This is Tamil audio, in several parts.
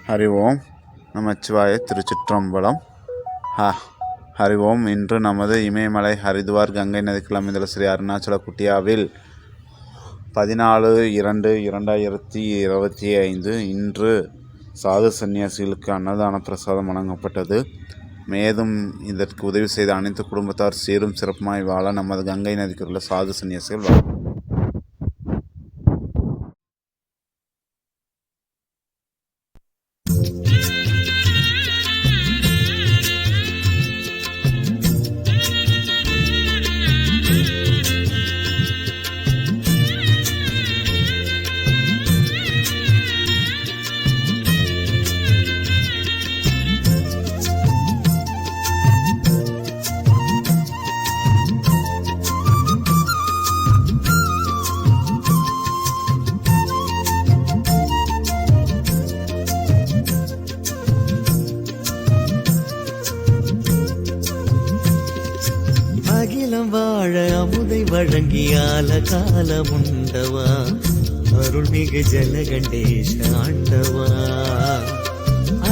ஹரி ஓம் நமச்சிவாய. திருச்சிற்றம்பலம். ஹரி ஓம். இன்று நமது இமயமலை ஹரித்வார் கங்கை நதிக்குள் அமைந்துள்ள ஸ்ரீ அருணாச்சல குட்டியாவில் 14/2/2025 இன்று சாது சன்னியாசிகளுக்கு அன்னதான பிரசாதம் வழங்கப்பட்டது. மேலும் இதற்கு உதவி செய்த அனைத்து குடும்பத்தார் சீரும் சிறப்புமாய் வாழ நமது கங்கை நதிக்கு உள்ள சாது சன்னியாசிகள் அகிலம் வாழ அமுதை வழங்கியால காலமுண்டவா, அருள்மிகு ஜலகண்டேஷ ஆண்டவா.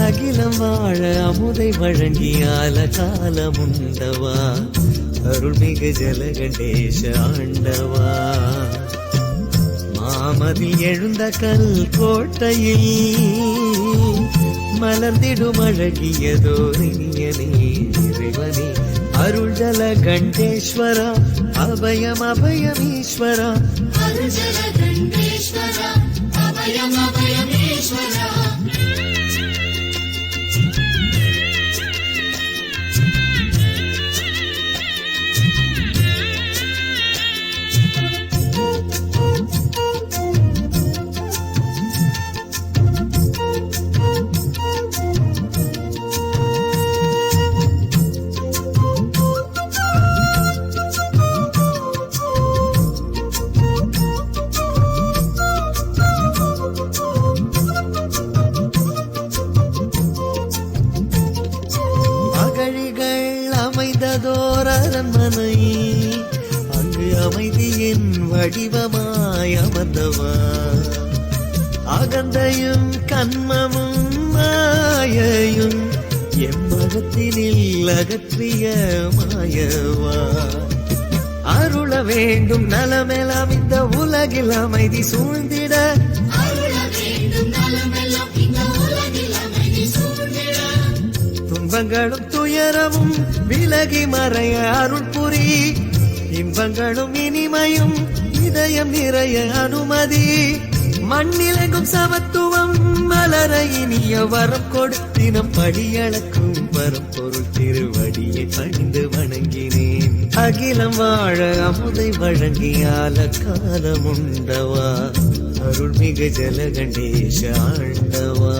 அகிலம் வாழ அமுதை வழங்கியால காலமுண்டவா, அருள்மிகு ஜலகண்டேஷ ஆண்டவா. மாமதில் எழுந்த கல் கோட்டையில் மலர்ந்திடும் அழகியதோரினியனே இறைவனே, அருள் ஜல கண்டேஸ்வரா, அபயம் அபயமீஸ்வரா, அருள் ஜல கண்டேஸ்வரா, அபயம் அபயமீஸ்வரா. அமைந்ததோர் அரண்மனை, அங்கு அமைதியின் வடிவமாய் அமர்ந்தவா. அகந்தையும் கண்மமும் மாயையும் எம்மகத்தினில் அகற்றிய மாயவா. அருள வேண்டும் நலமெல்லாம் இந்த உலகில் அமைதி சூழ்ந்திட, துன்பங்களும் துயரமும் விலகி மறைய அருள் புரி, இன்பங்களும் இனிமையும் இதயம் நிறைய அனுமதி. மண்ணிலெங்கும் சமத்துவம் மலர இனிய வரம் கொடுத்தினம் படியளக்கும் வரம் பொருள் திருவடியை பணிந்து வணங்கினேன். அகிலம் வாழ அமுதை வழங்கியால காலமுண்டவா, அருள்மிகு ஜலகண்டேஷ ஆண்டவா.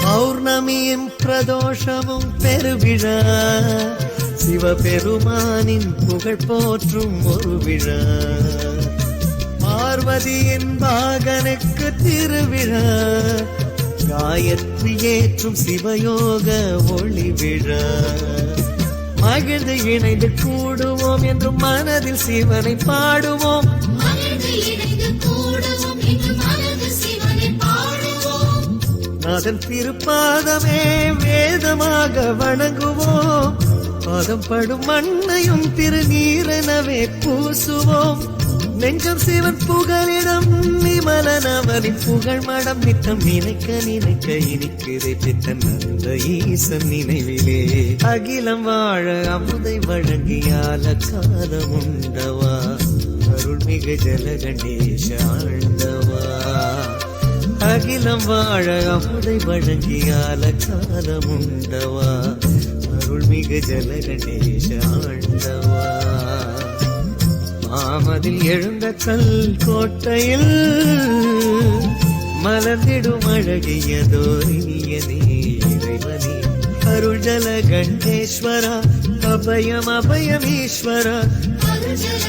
பௌர்ணமியின் பிரதோஷமும் பெருவிழா, சிவபெருமானின் புகழ் போற்றும் ஒரு விழா. பார்வதியின் பாகனுக்கு திருவிழா, காயத்ரி ஏற்றும் சிவயோக ஒளி விழா. மகிழ்ந்து இணைந்து கூடுவோம் என்றும் மனதில் சிவனை பாடுவோம், அதன் திருப்பாதமே வேதமாக வணங்குவோம். பாதம் படும் மண்ணையும் திருநீரெனவே பூசுவோம். நெஞ்சம் சிவன் புகழிடம் விமலனவனின் புகழ் மடம் நித்தம் நினைக்க நினைக்க இனிக்குதை பித்தன் அந்த ஈசன் நினைவிலே. அகிலம் வாழ அமுதை வழங்கியால காலமுண்டவா, அருள்மிகு ஜலகண்டேஷ ஆண்டவா. அகிலம் வாழ அமுதை வழங்கியால காலமுண்டவா, அருள்மிகு ஜலகண்டேஷ ஆண்டவா. மாமதில் எழுந்த கல் கோட்டையில் மலர்ந்திடும் அழகியதோர் இனியனே இறைவனே அருள் ஜல கண்டேஸ்வரா அபயம் அபயம் ஈஸ்வரா அருள் ஜல